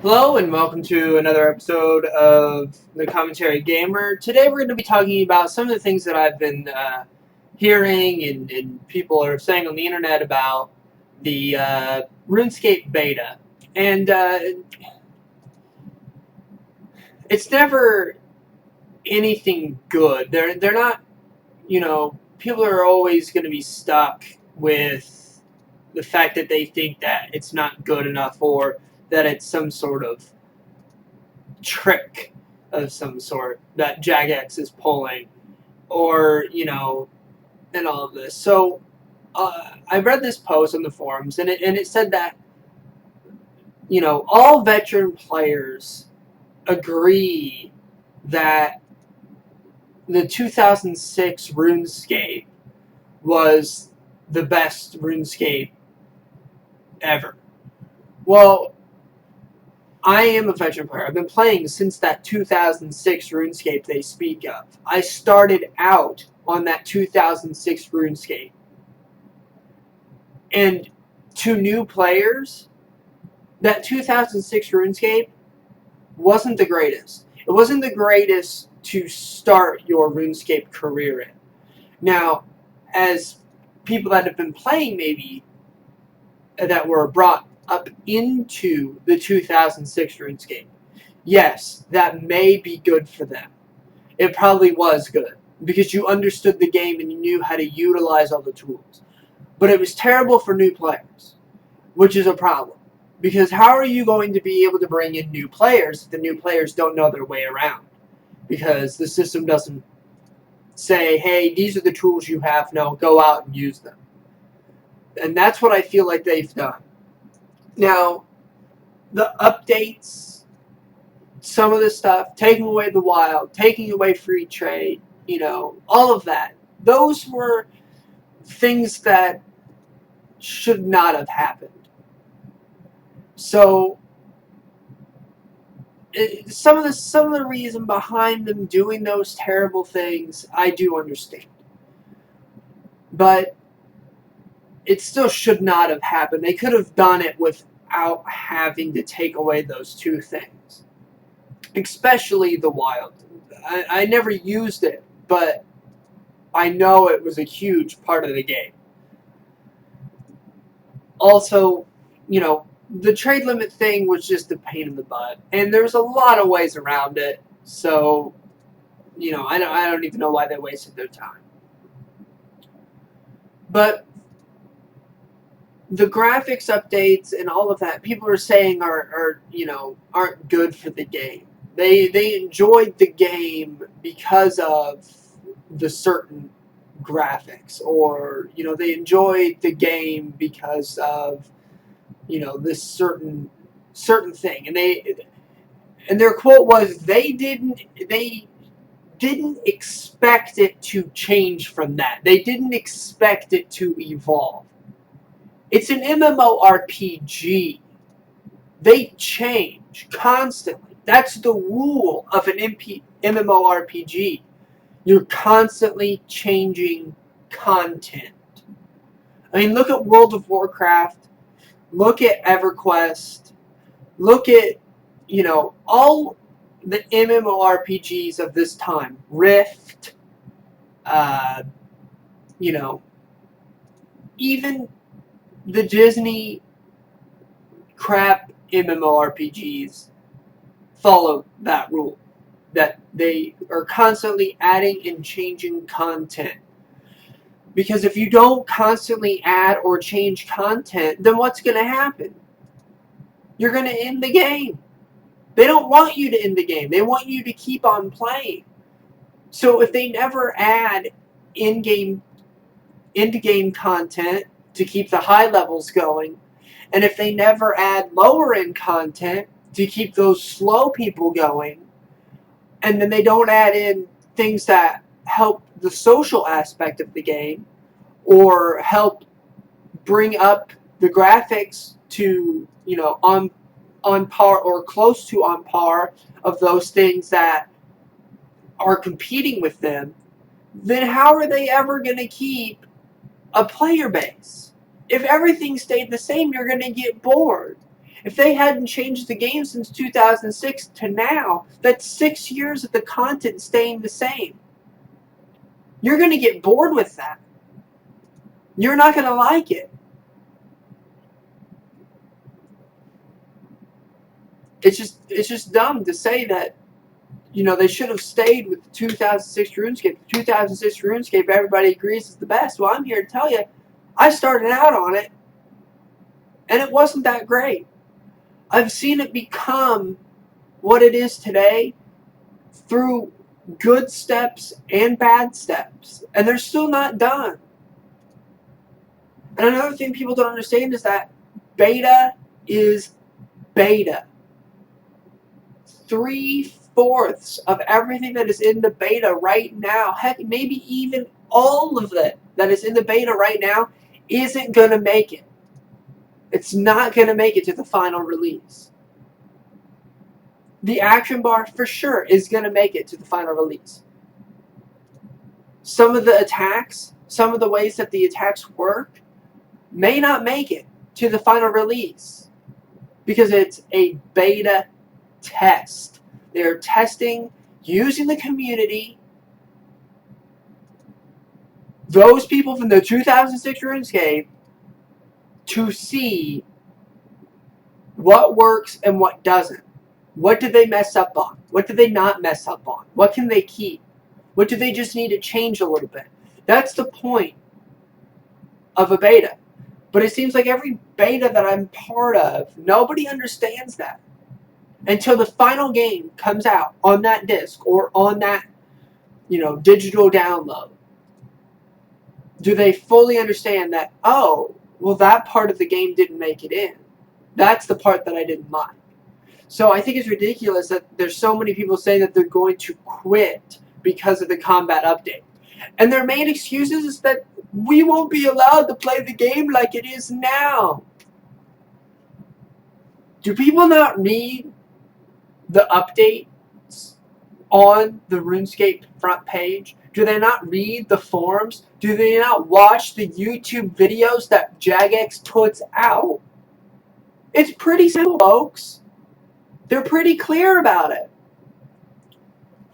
Hello and welcome to another episode of the Commentary Gamer. Today we're going to be talking about some of the things that I've been hearing and people are saying on the internet about the Runescape beta. And it's never anything good. They're not, people are always going to be stuck with the fact that they think that it's not good enough or that it's some sort of trick of some sort that Jagex is pulling, or and all of this. So I read this post on the forums, and it said that all veteran players agree that the 2006 RuneScape was the best RuneScape ever. Well, I am a veteran player. I've been playing since that 2006 RuneScape they speak of. I started out on that 2006 RuneScape. And to new players, that 2006 RuneScape wasn't the greatest. It wasn't the greatest to start your RuneScape career in. Now, as people that have been playing maybe that were brought up into the 2006 RuneScape, yes, that may be good for them. It probably was good because you understood the game and you knew how to utilize all the tools. But it was terrible for new players, which is a problem. Because how are you going to be able to bring in new players if the new players don't know their way around? Because the system doesn't say, hey, these are the tools you have, no, go out and use them. And that's what I feel like they've done. Now, the updates, some of this stuff, taking away the wild, taking away free trade, all of that, those were things that should not have happened. So some of the reason behind them doing those terrible things, I do understand. But it still should not have happened. They could have done it without having to take away those two things. Especially the wild. I never used it, but I know it was a huge part of the game. Also, the trade limit thing was just a pain in the butt, and there's a lot of ways around it. So, I don't even know why they wasted their time. But the graphics updates and all of that, people are saying aren't good for the game. They enjoyed the game because of the certain graphics, or they enjoyed the game because of this certain thing, and their quote was they didn't expect it to change from that. They didn't expect it to evolve. It's an MMORPG. They change constantly. That's the rule of an MMORPG. You're constantly changing content. I mean, look at World of Warcraft. Look at EverQuest. Look at, all the MMORPGs of this time. Rift. Even the Disney crap MMORPGs follow that rule. That they are constantly adding and changing content. Because if you don't constantly add or change content, then what's going to happen? You're going to end the game. They don't want you to end the game. They want you to keep on playing. So if they never add end-game content to keep the high levels going, and if they never add lower-end content to keep those slow people going, and then they don't add in things that help the social aspect of the game, or help bring up the graphics to, on par or close to on par of those things that are competing with them, then how are they ever going to keep a player base? If everything stayed the same, you're going to get bored. If they hadn't changed the game since 2006 to now, that's 6 years of the content staying the same. You're going to get bored with that. You're not going to like it. It's just dumb to say that, you know, they should have stayed with the 2006 RuneScape. The 2006 RuneScape, everybody agrees is the best. Well, I'm here to tell you, I started out on it, and it wasn't that great. I've seen it become what it is today through good steps and bad steps, and they're still not done. And another thing people don't understand is that beta is beta. 3/4 of everything that is in the beta right now, heck, maybe even all of it that is in the beta right now, isn't going to make it. It's not going to make it to the final release. The action bar, for sure, is going to make it to the final release. Some of the attacks, some of the ways that the attacks work, may not make it to the final release because it's a beta test. They're testing, using the community, those people from the 2006 RuneScape, to see what works and what doesn't. What did they mess up on? What did they not mess up on? What can they keep? What do they just need to change a little bit? That's the point of a beta. But it seems like every beta that I'm part of, nobody understands that. Until the final game comes out on that disc or on that, you know, digital download, do they fully understand that, oh, well, that part of the game didn't make it in. That's the part that I didn't like. So I think it's ridiculous that there's so many people saying that they're going to quit because of the combat update. And their main excuses is that we won't be allowed to play the game like it is now. Do people not read the updates on the RuneScape front page? Do they not read the forums? Do they not watch the YouTube videos that Jagex puts out? It's pretty simple, folks. They're pretty clear about it.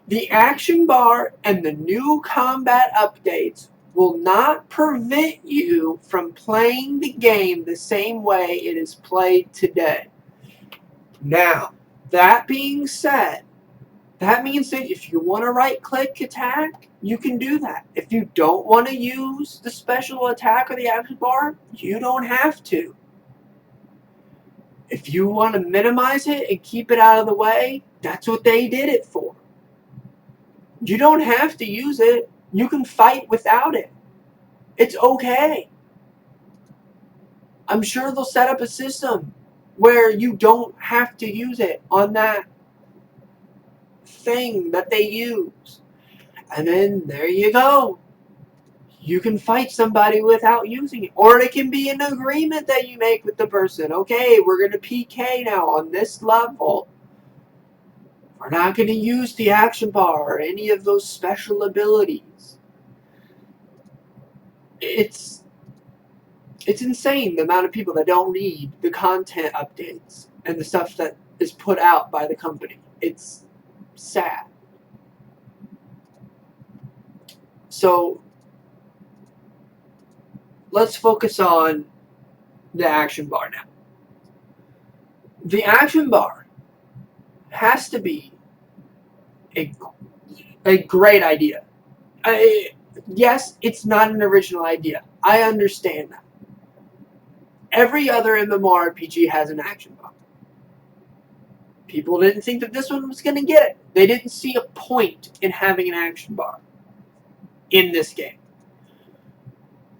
The action bar and the new combat updates will not prevent you from playing the game the same way it is played today. Now, that being said, that means that if you want to right-click attack, you can do that. If you don't want to use the special attack or the action bar, you don't have to. If you want to minimize it and keep it out of the way, that's what they did it for. You don't have to use it. You can fight without it. It's okay. I'm sure they'll set up a system where you don't have to use it on that thing that they use. And then there you go. You can fight somebody without using it. Or it can be an agreement that you make with the person. Okay, we're going to PK now on this level. We're not going to use the action bar or any of those special abilities. It's insane the amount of people that don't read the content updates and the stuff that is put out by the company. It's sad. So let's focus on the action bar now. The action bar has to be a great idea. Yes, it's not an original idea. I understand that. Every other MMORPG has an action bar. People didn't think that this one was going to get it. They didn't see a point in having an action bar in this game.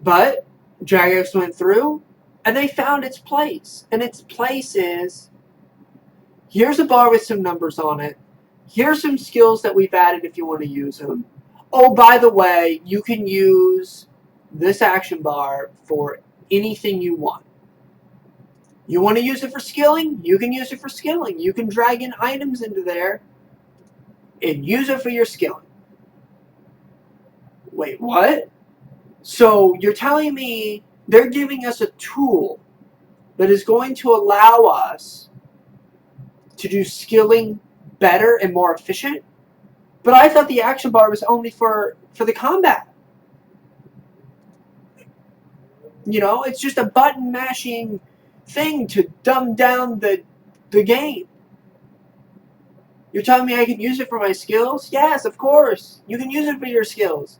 But Jagex went through and they found its place. And its place is, here's a bar with some numbers on it. Here's some skills that we've added if you want to use them. Oh, by the way, you can use this action bar for anything you want. You want to use it for skilling? You can use it for skilling. You can drag in items into there and use it for your skilling. Wait, what? So you're telling me they're giving us a tool that is going to allow us to do skilling better and more efficient. But I thought the action bar was only for the combat. You know, it's just a button mashing thing to dumb down the game. You're telling me I can use it for my skills? Yes, of course. You can use it for your skills.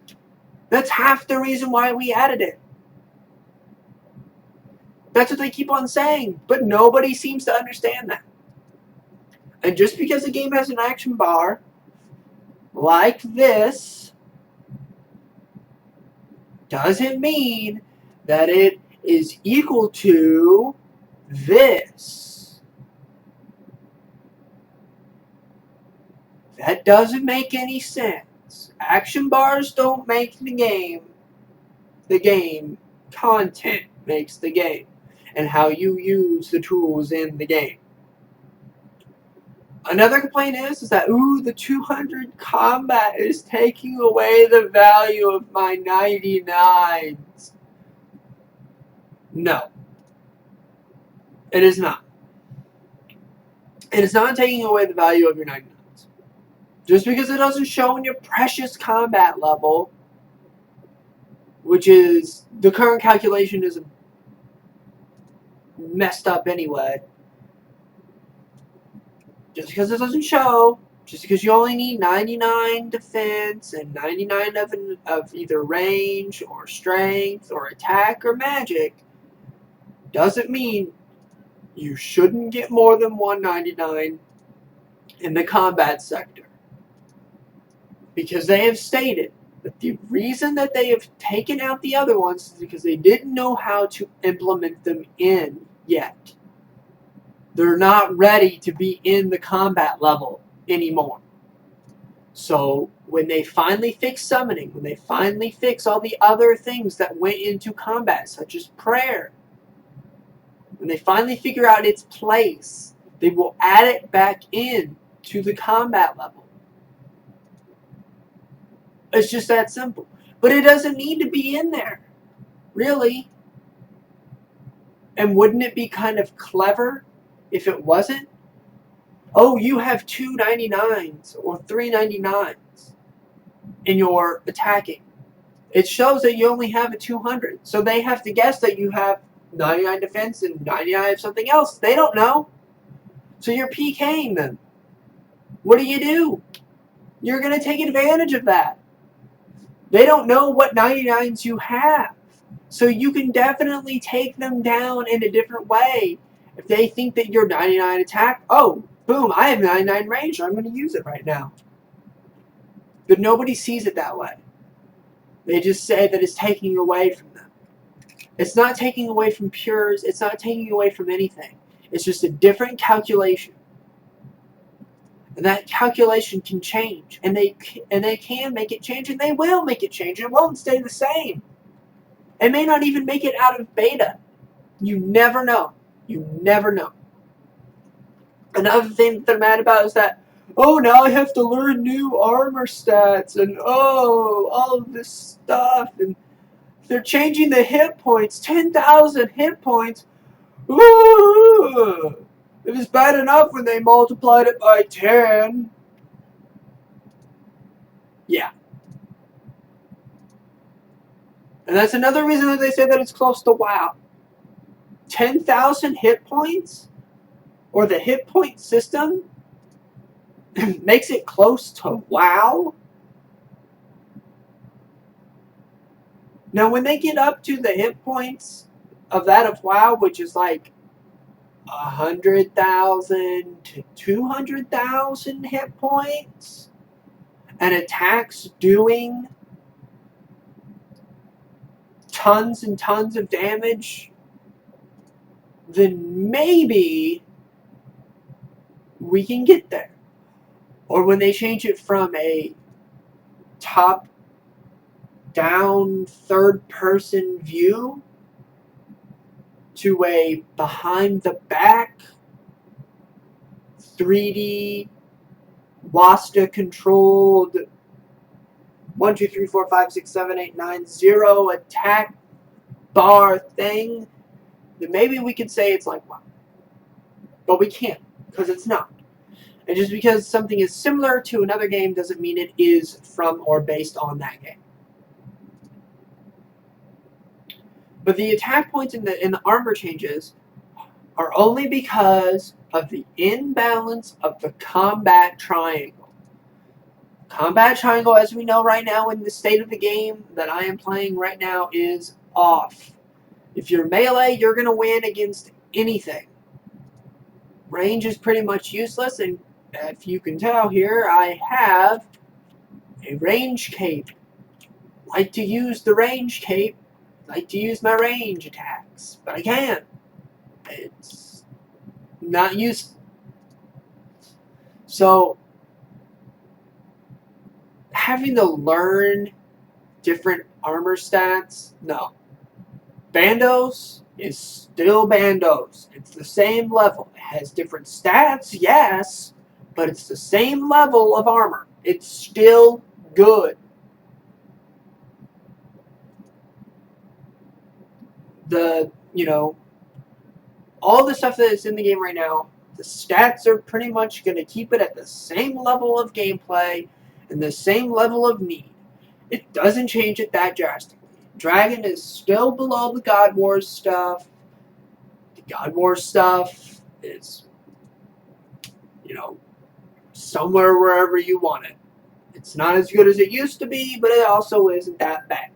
That's half the reason why we added it. That's what they keep on saying, but nobody seems to understand that. And just because a game has an action bar like this doesn't mean that it is equal to this. That doesn't make any sense. Action bars don't make the game. The game content makes the game, and how you use the tools in the game. Another complaint is that, ooh, the 200 combat is taking away the value of my 99s. No. It is not. It is not taking away the value of your 99s. Just because it doesn't show in your precious combat level, which is, the current calculation is messed up anyway. Just because it doesn't show, just because you only need 99 defense and 99 of either range or strength or attack or magic, doesn't mean you shouldn't get more than 199 in the combat sector. Because they have stated that the reason that they have taken out the other ones is because they didn't know how to implement them in yet. They're not ready to be in the combat level anymore. So when they finally fix summoning, when they finally fix all the other things that went into combat, such as prayer, when they finally figure out its place, they will add it back in to the combat level. It's just that simple. But it doesn't need to be in there, really. And wouldn't it be kind of clever if it wasn't? Oh, you have 2 99s or 3 99s in your attacking. It shows that you only have a 200. So they have to guess that you have 99 defense and 99 of something else. They don't know. So you're PKing them. What do? You're going to take advantage of that. They don't know what 99s you have. So you can definitely take them down in a different way. If they think that you're 99 attack, oh, boom, I have 99 range, so I'm going to use it right now. But nobody sees it that way. They just say that it's taking away from them. It's not taking away from pures. It's not taking away from anything. It's just a different calculation. And that calculation can change. And they can make it change, and they will make it change. It won't stay the same. It may not even make it out of beta. You never know. You never know. Another thing that they're mad about is that, oh, now I have to learn new armor stats, and oh, all of this stuff, and they're changing the hit points, 10,000 hit points. Ooh, it was bad enough when they multiplied it by 10. Yeah. And that's another reason that they say that it's close to WoW. 10,000 hit points, or the hit point system, makes it close to WoW. Now, when they get up to the hit points of that of WoW, which is like 100,000 to 200,000 hit points, and attacks doing tons and tons of damage, then maybe we can get there. Or when they change it from a top-down third-person view to a behind-the-back 3D Wasta-controlled 1, 2, 3, 4, 5, 6, 7, 8, 9, 0 attack bar thing, then maybe we could say it's like WoW. But we can't, because it's not. And just because something is similar to another game doesn't mean it is from or based on that game. But the attack points in the armor changes are only because of the imbalance of the combat triangle. Combat triangle, as we know right now in the state of the game that I am playing right now, is off. If you're melee, you're going to win against anything. Range is pretty much useless, and if you can tell here, I have a range cape. Like to use the range cape, like to use my range attacks, but I can't. It's not useful. So, having to learn different armor stats, no. Bandos is still Bandos. It's the same level. It has different stats, yes, but it's the same level of armor. It's still good. All the stuff that is in the game right now, the stats are pretty much going to keep it at the same level of gameplay and the same level of need. It doesn't change it that drastically. Dragon is still below the God Wars stuff. The God Wars stuff is, somewhere wherever you want it. It's not as good as it used to be, but it also isn't that bad.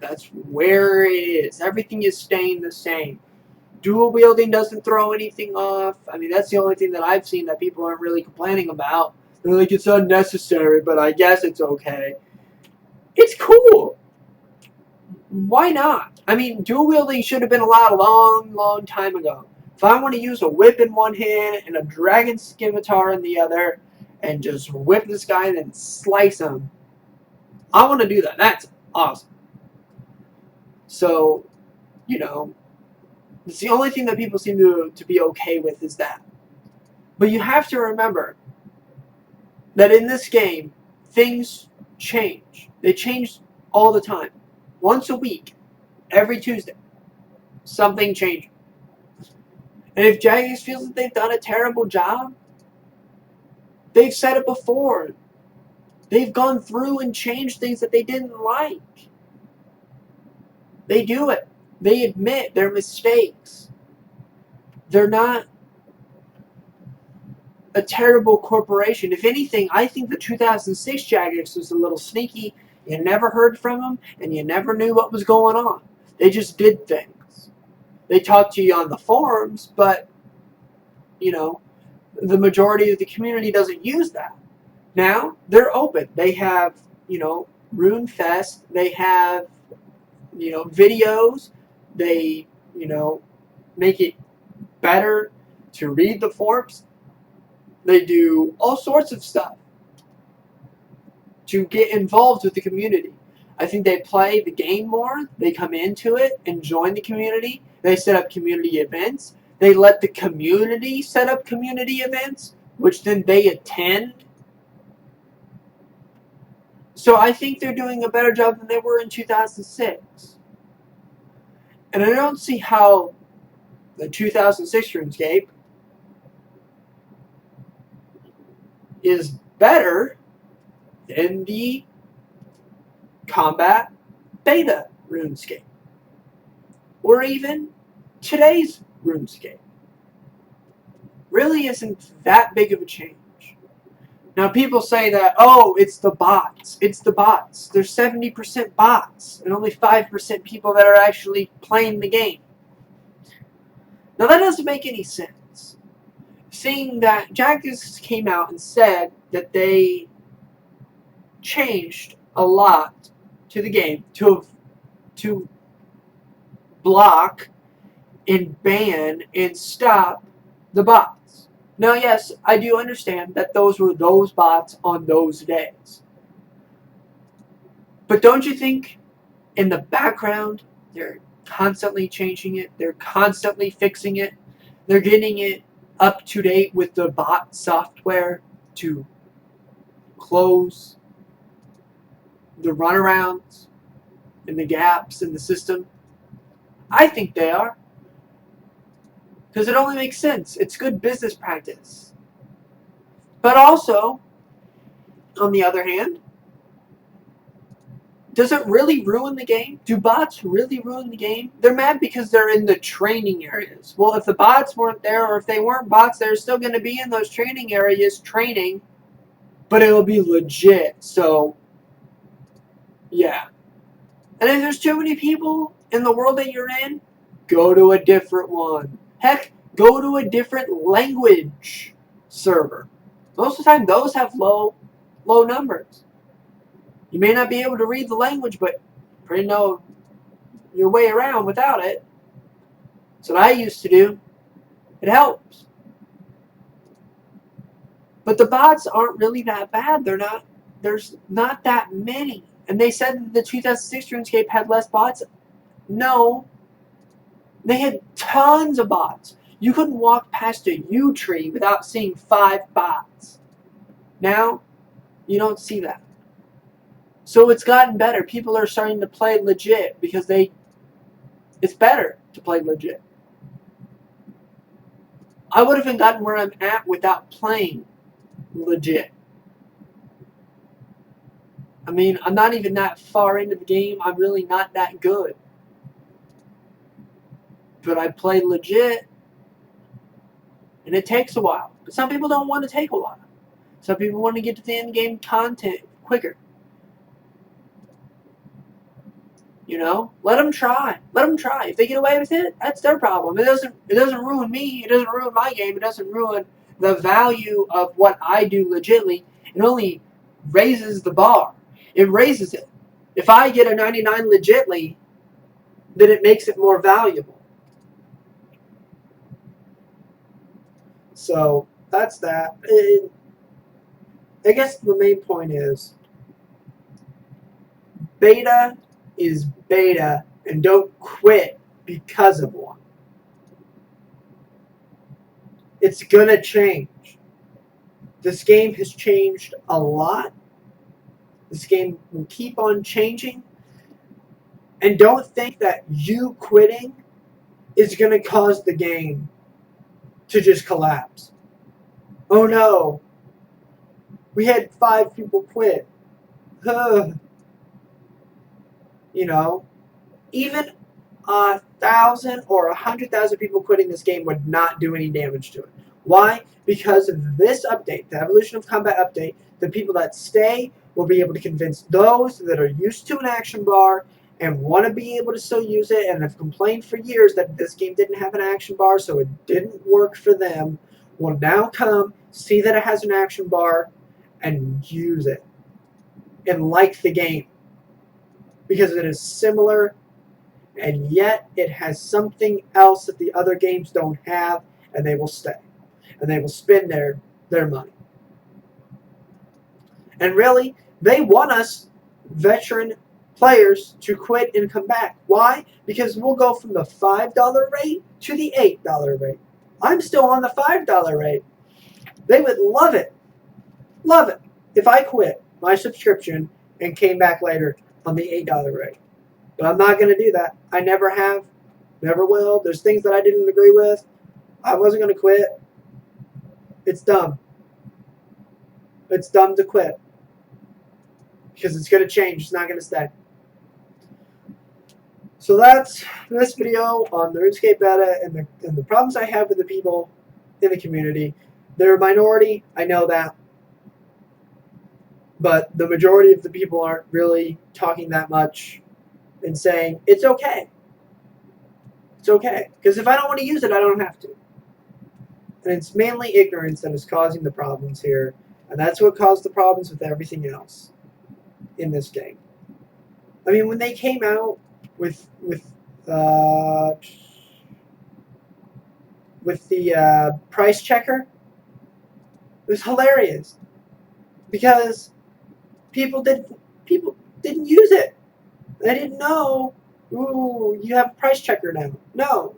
That's where it is. Everything is staying the same. Dual wielding doesn't throw anything off. I mean, that's the only thing that I've seen that people aren't really complaining about. They're like, it's unnecessary, but I guess it's okay. It's cool. Why not? I mean, dual wielding should have been allowed a long, long time ago. If I want to use a whip in one hand and a dragon scimitar in the other and just whip this guy and then slice him, I want to do that. That's awesome. So, it's the only thing that people seem to be okay with is that. But you have to remember that in this game, things change. They change all the time. Once a week, every Tuesday, something changes. And if Jagex feels that they've done a terrible job, they've said it before. They've gone through and changed things that they didn't like. They do it. They admit their mistakes. They're not a terrible corporation. If anything, I think the 2006 Jagex was a little sneaky. You never heard from them, and you never knew what was going on. They just did things. They talked to you on the forums, but, the majority of the community doesn't use that. Now, they're open. They have, RuneFest. They have, videos. They, make it better to read the forums. They do all sorts of stuff to get involved with the community. I think they play the game more. They come into it and join the community. They set up community events. They let the community set up community events, which then they attend. So I think they're doing a better job than they were in 2006. And I don't see how the 2006 RuneScape is better than the combat beta RuneScape. Or even today's RuneScape. Really isn't that big of a change. Now people say that, oh, it's the bots. It's the bots. There's 70% bots and only 5% people that are actually playing the game. Now that doesn't make any sense. Seeing that Jagex came out and said that they changed a lot to the game to block and ban and stop the bots. Now, yes, I do understand that those were those bots on those days. But don't you think in the background they're constantly changing it, they're constantly fixing it, they're getting it up to date with the bot software to close the runarounds and the gaps in the system? I think they are. Because it only makes sense. It's good business practice. But also, on the other hand, does it really ruin the game? Do bots really ruin the game? They're mad because they're in the training areas. Well, if the bots weren't there, or if they weren't bots, they're still going to be in those training areas training, but it'll be legit. So, yeah. And if there's too many people in the world that you're in, go to a different one. Heck, go to a different language server. Most of the time, those have low numbers. You may not be able to read the language, but pretty know your way around without it. That's what I used to do. It helps. But the bots aren't really that bad. There's not that many. And they said that the 2006 RuneScape had less bots. No. They had tons of bots. You couldn't walk past a yew tree without seeing 5 bots. Now, you don't see that. So it's gotten better. People are starting to play legit because it's better to play legit. I would have gotten where I'm at without playing legit. I mean, I'm not even that far into the game. I'm really not that good. But I play legit, and it takes a while. But some people don't want to take a while. Some people want to get to the end game content quicker. You know, let them try. Let them try. If they get away with it, that's their problem. It doesn't ruin me. It doesn't ruin my game. It doesn't ruin the value of what I do legitly. It only raises the bar. It raises it. If I get a 99 legitly, then it makes it more valuable. So that's that. I guess the main point is beta is beta, and don't quit because of one. It's gonna change. This game has changed a lot. This game will keep on changing. And don't think that you quitting is gonna cause the game to just collapse. Oh no, we had 5 people quit. You know, even 1,000 or 100,000 people quitting this game would not do any damage to it. Why? Because of this update, the Evolution of Combat update, the people that stay will be able to convince those that are used to an action bar and want to be able to still use it and have complained for years that this game didn't have an action bar, so it didn't work for them, will now come, see that it has an action bar, and use it. And like the game. Because it is similar, and yet it has something else that the other games don't have, and they will stay. And they will spend their money. And really, they want us, veteran players, to quit and come back. Why? Because we'll go from the $5 rate to the $8 rate. I'm still on the $5 rate. They would love it. Love it. If I quit my subscription and came back later on the $8 rate. But I'm not going to do that. I never have. Never will. There's things that I didn't agree with. I wasn't going to quit. It's dumb. It's dumb to quit. Because it's going to change. It's not going to stay. So that's this video on the RuneScape beta and the problems I have with the people in the community. They're a minority. I know that. But the majority of the people aren't really talking that much and saying, it's okay. It's okay. Because if I don't want to use it, I don't have to. And it's mainly ignorance that is causing the problems here. And that's what caused the problems with everything else in this game. I mean, when they came out with the price checker, it was hilarious. Because people didn't use it. They didn't know, ooh, you have a price checker now. No.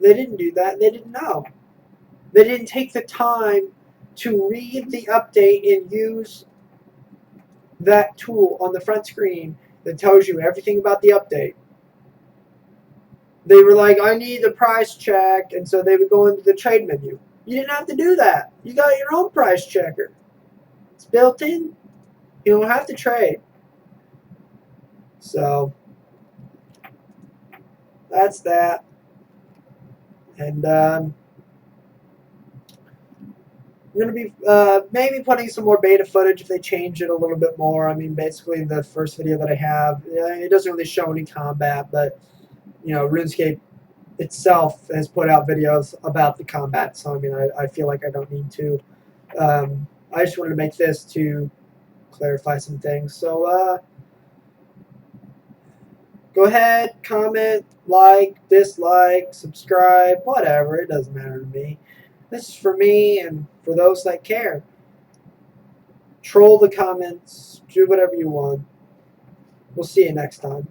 They didn't do that. They didn't know. They didn't take the time to read the update and use that tool on the front screen that tells you everything about the update. they were like, I need the price check, and so they would go into the trade menu. You didn't have to do that. You got your own price checker. It's built in. You don't have to trade. So that's that. And I'm going to be maybe putting some more beta footage if they change it a little bit more. I mean, basically the first video that I have, it doesn't really show any combat, but, RuneScape itself has put out videos about the combat, so I mean, I feel like I don't need to. I just wanted to make this to clarify some things. So go ahead, comment, like, dislike, subscribe, whatever. It doesn't matter to me. This is for me and for those that care. Troll the comments, do whatever you want. We'll see you next time.